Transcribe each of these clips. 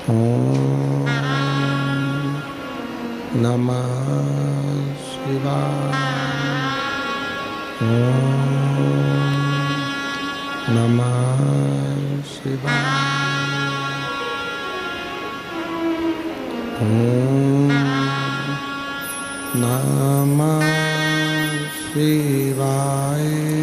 ओम नमः शिवाय। ओम नमः शिवाय। ओम नमः शिवाय।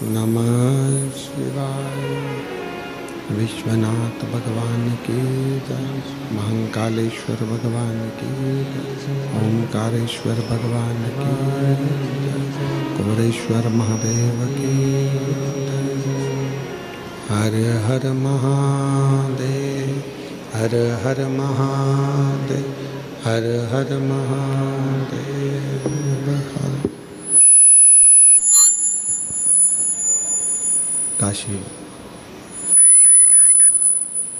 नमः शिवाय। विश्वनाथ भगवान की जय। महाकालेश्वर भगवान की जय। ओंकारेश्वर भगवान की जय। कुमरेश्वर महादेव की जय। हर हर महादेव, हर हर महादेव, हर हर महादेव। काशी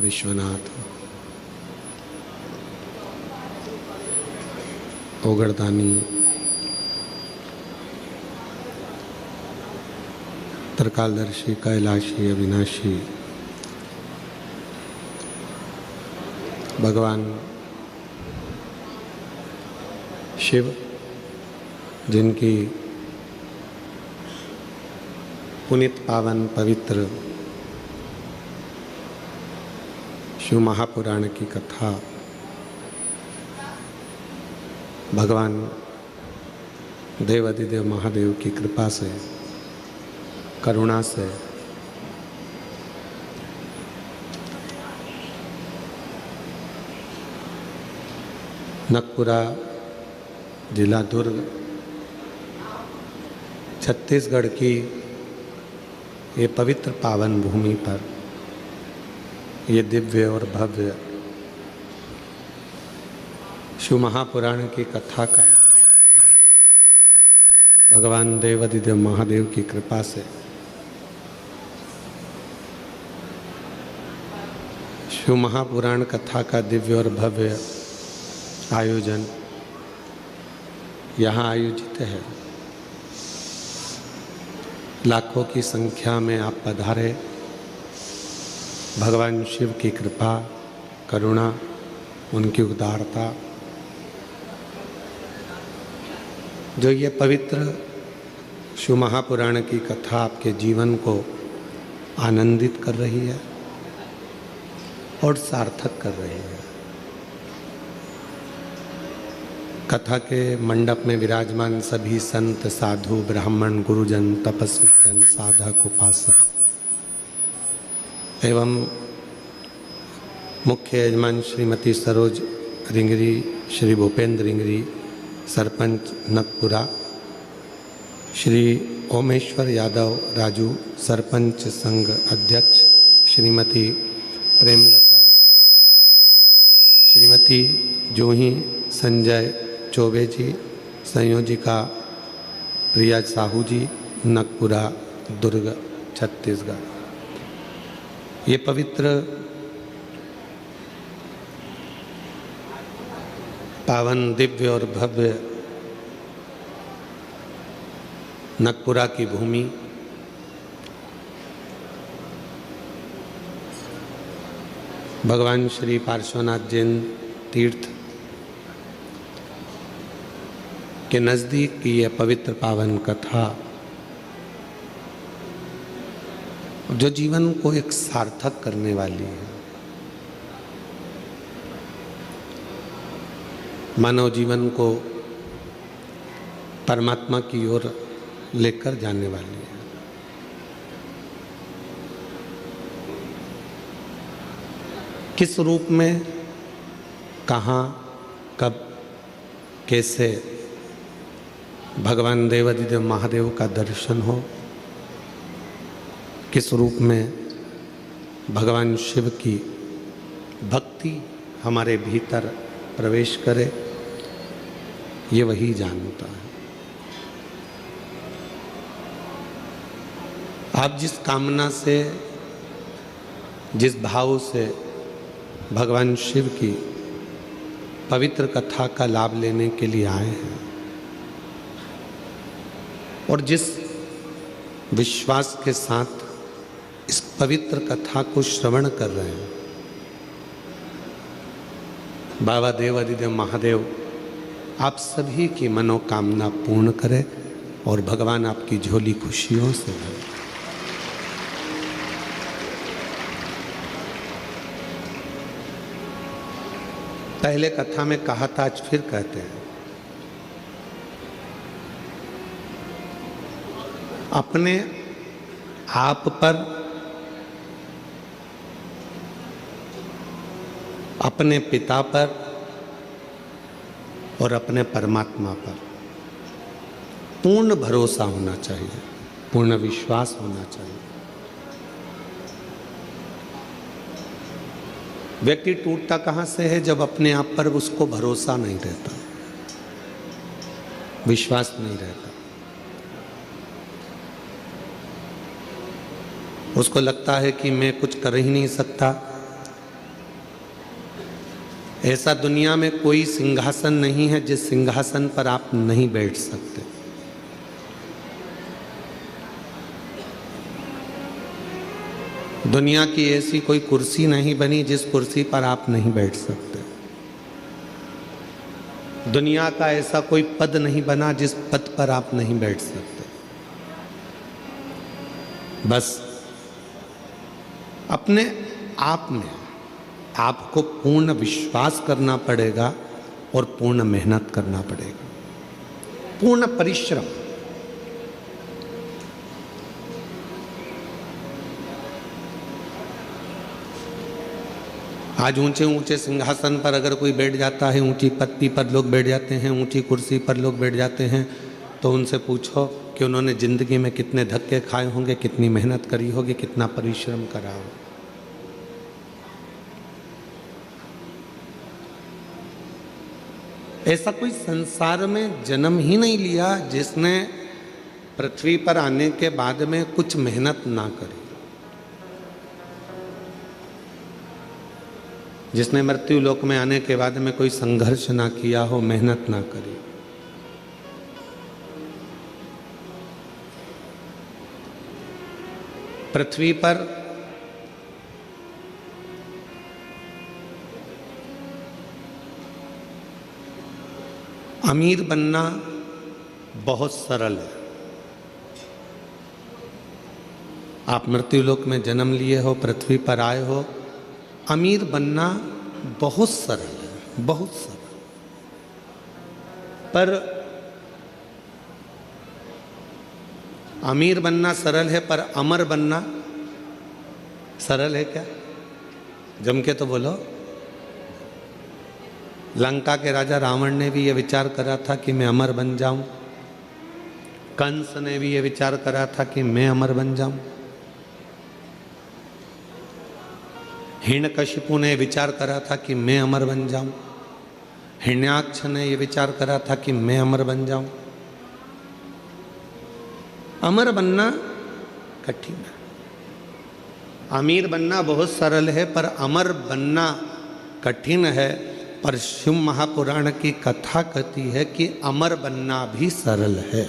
विश्वनाथ ओगड़दानी त्रिकालदर्शी कैलाशी अविनाशी भगवान शिव जिनकी पुनीत पावन पवित्र शिव महापुराण की कथा भगवान देवाधिदेव महादेव की कृपा से, करुणा से नकपुरा जिला दुर्ग छत्तीसगढ़ की ये पवित्र पावन भूमि पर ये दिव्य और भव्य शिव महापुराण की कथा का भगवान देवाधिदेव महादेव की कृपा से शिव महापुराण कथा का दिव्य और भव्य आयोजन यहाँ आयोजित है। लाखों की संख्या में आप पधारे। भगवान शिव की कृपा, करुणा, उनकी उदारता, जो ये पवित्र शिव महापुराण की कथा आपके जीवन को आनंदित कर रही है और सार्थक कर रही है। कथा के मंडप में विराजमान सभी संत, साधु, ब्राह्मण, गुरुजन, तपस्वी जन, साधक, उपासक एवं मुख्य यजमान श्रीमती सरोज रिंगरी, श्री भूपेंद्र रिंगरी, सरपंच नकपुरा, श्री ओमेश्वर यादव राजू, सरपंच संघ अध्यक्ष, श्रीमती प्रेमलता यादव, श्रीमती जूही संजय चौबे जी, संयोजिका प्रिया साहू जी, नकपुरा दुर्ग छत्तीसगढ़। ये पवित्र पावन दिव्य और भव्य नकपुरा की भूमि भगवान श्री पार्श्वनाथ जैन तीर्थ के नज़दीक की यह पवित्र पावन कथा जो जीवन को एक सार्थक करने वाली है, मानव जीवन को परमात्मा की ओर लेकर जाने वाली है। किस रूप में, कहाँ, कब, कैसे भगवान देवाधिदेव महादेव का दर्शन हो, किस रूप में भगवान शिव की भक्ति हमारे भीतर प्रवेश करे, ये वही जानता है। आप जिस कामना से, जिस भाव से भगवान शिव की पवित्र कथा का लाभ लेने के लिए आए हैं और जिस विश्वास के साथ इस पवित्र कथा को श्रवण कर रहे हैं, बाबा देवाधिदेव महादेव आप सभी की मनोकामना पूर्ण करें और भगवान आपकी झोली खुशियों से भरे। पहले कथा में कहा था, आज फिर कहते हैं, अपने आप पर, अपने पिता पर और अपने परमात्मा पर पूर्ण भरोसा होना चाहिए, पूर्ण विश्वास होना चाहिए। व्यक्ति टूटता कहाँ से है? जब अपने आप पर उसको भरोसा नहीं रहता, विश्वास नहीं रहता। उसको लगता है कि मैं कुछ कर ही नहीं सकता। ऐसा दुनिया में कोई सिंहासन नहीं है जिस सिंहासन पर आप नहीं बैठ सकते। दुनिया की ऐसी कोई कुर्सी नहीं बनी जिस कुर्सी पर आप नहीं बैठ सकते। दुनिया का ऐसा कोई पद नहीं बना जिस पद पर आप नहीं बैठ सकते। बस अपने आप में आपको पूर्ण विश्वास करना पड़ेगा और पूर्ण मेहनत करना पड़ेगा, पूर्ण परिश्रम। आज ऊंचे ऊंचे सिंहासन पर अगर कोई बैठ जाता है, ऊंची पत्ती पर लोग बैठ जाते हैं, ऊंची कुर्सी पर लोग बैठ जाते हैं, तो उनसे पूछो कि उन्होंने ज़िंदगी में कितने धक्के खाए होंगे, कितनी मेहनत करी होगी, कितना परिश्रम करा हो। ऐसा कोई संसार में जन्म ही नहीं लिया जिसने पृथ्वी पर आने के बाद में कुछ मेहनत ना करी, जिसने मृत्यु लोक में आने के बाद में कोई संघर्ष ना किया हो, मेहनत ना करी। पृथ्वी पर अमीर बनना बहुत सरल है। आप मृत्यु लोक में जन्म लिए हो, पृथ्वी पर आए हो, अमीर बनना बहुत सरल है, बहुत सरल। पर अमीर बनना सरल है, पर अमर बनना सरल है क्या? जम के तो बोलो। लंका के राजा रावण ने भी ये विचार करा था कि मैं अमर बन जाऊं। कंस ने भी ये विचार करा था कि मैं अमर बन जाऊं। हिरण्यकशिपु ने विचार करा था कि मैं अमर बन जाऊं। हिरण्याक्ष ने यह विचार करा था कि मैं अमर बन जाऊं। अमर बनना कठिन है। अमीर बनना बहुत सरल है, पर अमर बनना कठिन है। पर शिव महापुराण की कथा कहती है कि अमर बनना भी सरल है।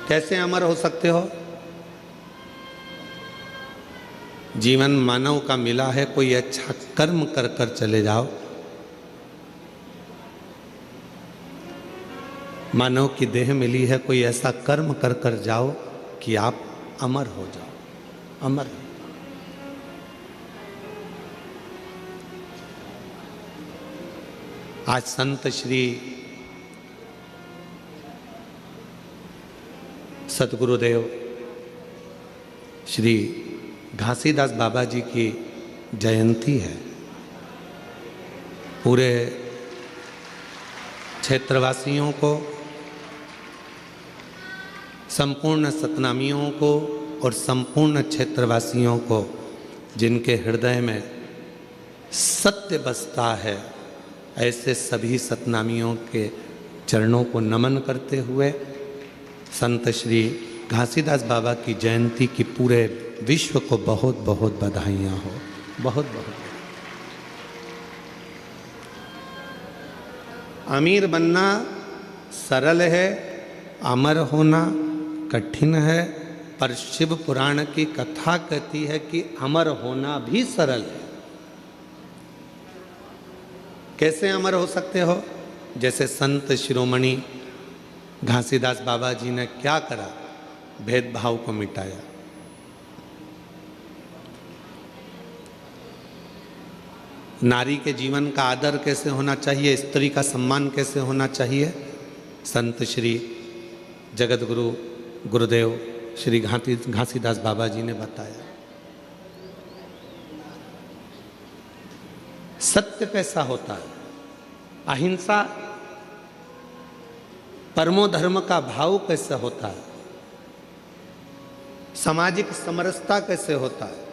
कैसे अमर हो सकते हो? जीवन मानव का मिला है, कोई अच्छा कर्म कर कर चले जाओ। मानव की देह मिली है, कोई ऐसा कर्म कर कर जाओ कि आप अमर हो जाओ, अमर। आज संत श्री सतगुरुदेव श्री घासीदास बाबा जी की जयंती है। पूरे क्षेत्रवासियों को, संपूर्ण सतनामियों को और संपूर्ण क्षेत्रवासियों को जिनके हृदय में सत्य बसता है, ऐसे सभी सतनामियों के चरणों को नमन करते हुए संत श्री घासीदास बाबा की जयंती की पूरे विश्व को बहुत बहुत बधाइयाँ हो, बहुत बहुत। अमीर बनना सरल है, अमर होना कठिन है, पर शिव पुराण की कथा कहती है कि अमर होना भी सरल है। कैसे अमर हो सकते हो? जैसे संत शिरोमणि घासीदास बाबा जी ने क्या करा? भेदभाव को मिटाया। नारी के जीवन का आदर कैसे होना चाहिए, स्त्री का सम्मान कैसे होना चाहिए, संत श्री जगत गुरु गुरुदेव श्री घासीदास बाबा जी ने बताया। सत्य कैसा होता है, अहिंसा परमो धर्म का भाव कैसे होता है, सामाजिक समरसता कैसे होता है,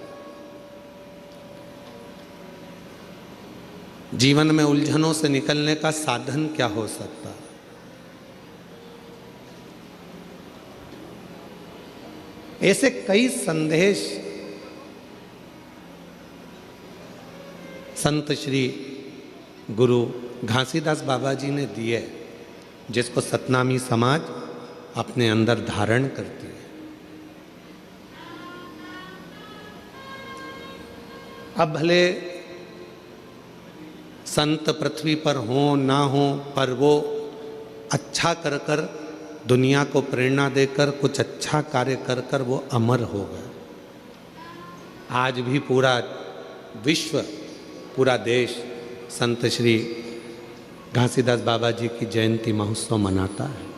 जीवन में उलझनों से निकलने का साधन क्या हो सकता है। ऐसे कई संदेश संत श्री गुरु घासीदास बाबा जी ने दिए, जिसको सतनामी समाज अपने अंदर धारण करती है। अब भले संत पृथ्वी पर हों ना हों, पर वो अच्छा कर कर दुनिया को प्रेरणा देकर कुछ अच्छा कार्य कर कर वो अमर हो गए। आज भी पूरा विश्व, पूरा देश संत श्री घासीदास बाबा जी की जयंती महोत्सव मनाता है।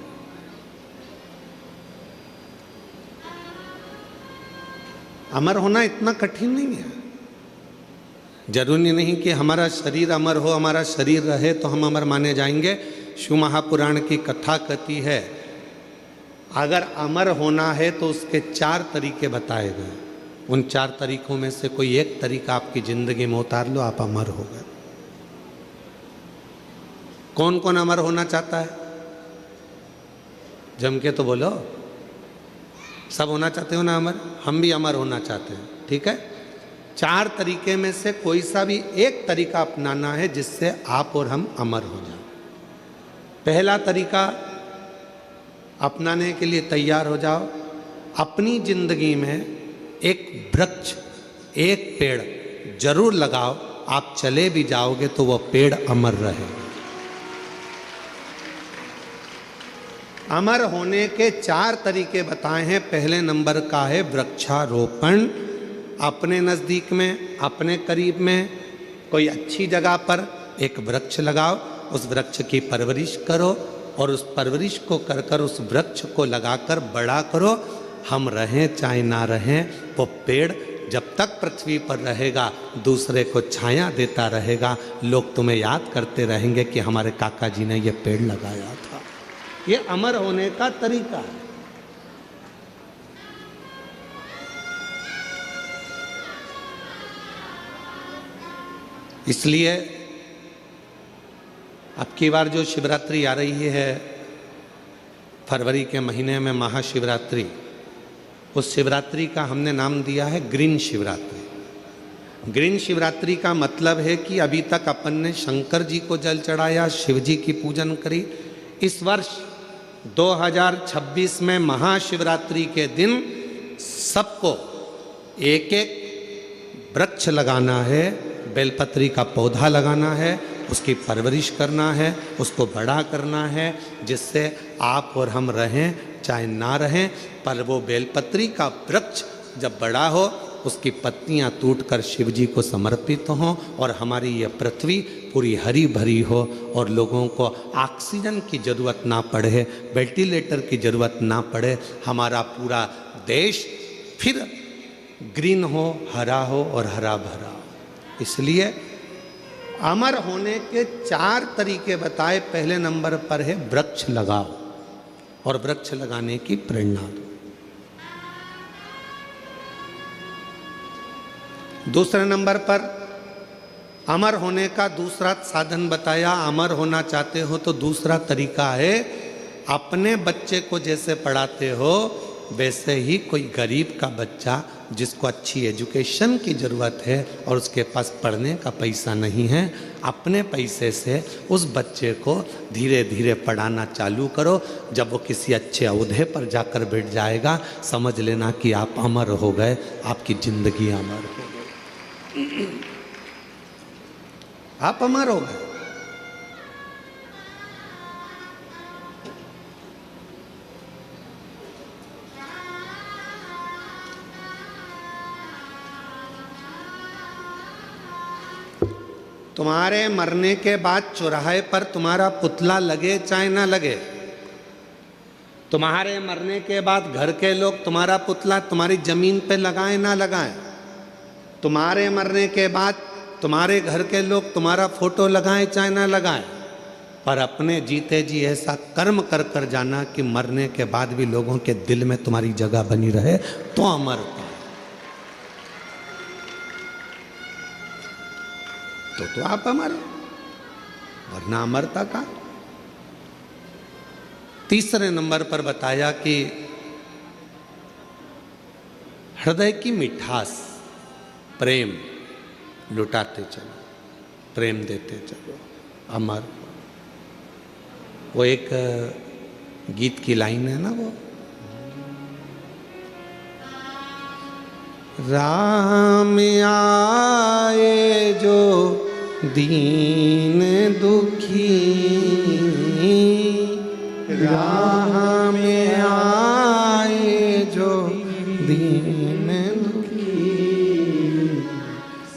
अमर होना इतना कठिन नहीं है। जरूरी नहीं कि हमारा शरीर अमर हो, हमारा शरीर रहे तो हम अमर माने जाएंगे। शिव महापुराण की कथा कहती है अगर अमर होना है तो उसके 4 तरीके बताए गए। उन 4 तरीकों में से कोई एक तरीका आपकी जिंदगी में उतार लो, आप अमर हो गए। कौन कौन अमर होना चाहता है? जम के तो बोलो। सब होना चाहते हो ना अमर? हम भी अमर होना चाहते हैं, ठीक है। 4 तरीके में से कोई सा भी एक तरीका अपनाना है जिससे आप और हम अमर हो जाएं। पहला तरीका अपनाने के लिए तैयार हो जाओ। अपनी जिंदगी में एक वृक्ष, एक पेड़ जरूर लगाओ। आप चले भी जाओगे तो वह पेड़ अमर रहेगा। अमर होने के 4 तरीके बताए हैं। पहले नंबर का है वृक्षारोपण। अपने नज़दीक में, अपने करीब में कोई अच्छी जगह पर एक वृक्ष लगाओ, उस वृक्ष की परवरिश करो और उस परवरिश को कर कर उस वृक्ष को लगाकर बड़ा करो। हम रहें चाहे ना रहें, वो पेड़ जब तक पृथ्वी पर रहेगा दूसरे को छाया देता रहेगा। लोग तुम्हें याद करते रहेंगे कि हमारे काका जी ने ये पेड़ लगाया था। ये अमर होने का तरीका है। इसलिए अब की बार जो शिवरात्रि आ रही है फरवरी के महीने में, महाशिवरात्रि, उस शिवरात्रि का हमने नाम दिया है ग्रीन शिवरात्रि। ग्रीन शिवरात्रि का मतलब है कि अभी तक अपन ने शंकर जी को जल चढ़ाया, शिव जी की पूजन करी। इस वर्ष 2026 में महाशिवरात्रि के दिन सबको एक एक वृक्ष लगाना है, बेलपत्री का पौधा लगाना है, उसकी परवरिश करना है, उसको बड़ा करना है, जिससे आप और हम रहें चाहे ना रहें। पर वो बेलपत्री का वृक्ष जब बड़ा हो, उसकी पत्तियां टूटकर शिव जी को समर्पित हों और हमारी ये पृथ्वी पूरी हरी भरी हो और लोगों को ऑक्सीजन की ज़रूरत ना पड़े, वेंटिलेटर की ज़रूरत ना पड़े। हमारा पूरा देश फिर ग्रीन हो, हरा हो और हरा भरा। इसलिए अमर होने के 4 तरीके बताए। पहले नंबर पर है वृक्ष लगाओ और वृक्ष लगाने की प्रेरणा दो। दूसरे नंबर पर अमर होने का दूसरा साधन बताया। अमर होना चाहते हो तो दूसरा तरीका है अपने बच्चे को जैसे पढ़ाते हो वैसे ही कोई गरीब का बच्चा जिसको अच्छी एजुकेशन की ज़रूरत है और उसके पास पढ़ने का पैसा नहीं है, अपने पैसे से उस बच्चे को धीरे धीरे पढ़ाना चालू करो। जब वो किसी अच्छे ओहदे पर जाकर बैठ जाएगा, समझ लेना कि आप अमर हो गए, आपकी ज़िंदगी अमर हो गई, आप अमर हो गए। तुम्हारे मरने के बाद चौराहे पर तुम्हारा पुतला लगे चाहे ना लगे, तुम्हारे मरने के बाद घर के लोग तुम्हारा पुतला तुम्हारी जमीन पे लगाएं ना लगाएं, तुम्हारे मरने के बाद तुम्हारे घर के लोग तुम्हारा फोटो लगाएं चाहे ना लगाएं, पर अपने जीते जी ऐसा कर्म कर कर जाना कि मरने के बाद भी लोगों के दिल में तुम्हारी जगह बनी रहे, तो अमरता। तो आप अमर, वरना अमरता का। तीसरे नंबर पर बताया कि हृदय की मिठास, प्रेम लुटाते चलो, प्रेम देते चलो, अमर। वो एक गीत की लाइन है ना, वो राह में आए जो दीन दुखी, राह में आए जो दीन दुखी,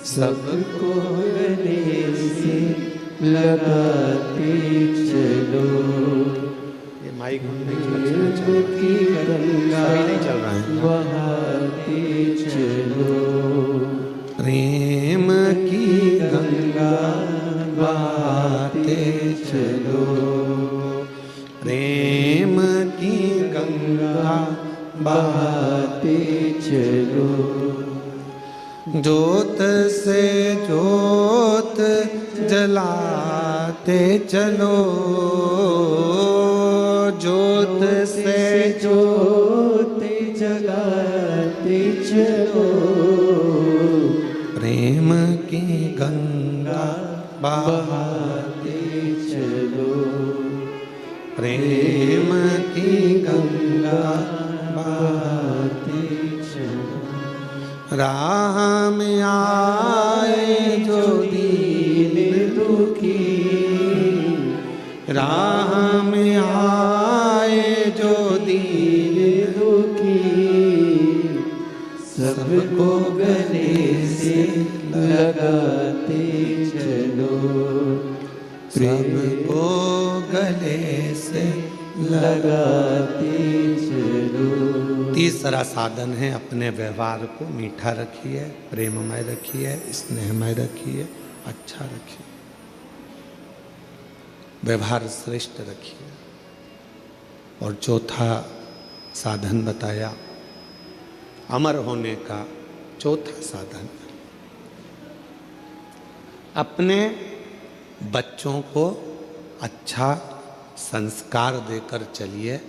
सबको गले से लगाते चलो। ये माइक की गंगा नहीं चल रहा है, बहाते चलो। प्रेम की गंगा बहाते चलो, प्रेम की गंगा बहाते चलो। ज्योत से ज्योत जलाते चलो, ज्योत से ज्योत जगाते चलो। प्रेम की गंगा बहाते चलो। प्रेम की गंगा बहाते चलो। राह में आए जो दीन दुखी, राह में आए जो दीन दुखी, सबको गले से लगाते चलो। सबको गले से लगाते चलो। तीसरा साधन है, अपने व्यवहार को मीठा रखिए, प्रेममय रखिए, स्नेहमय रखिए, अच्छा रखिए, व्यवहार श्रेष्ठ रखिए। और चौथा साधन बताया, अमर होने का चौथा साधन, अपने बच्चों को अच्छा संस्कार देकर चलिए,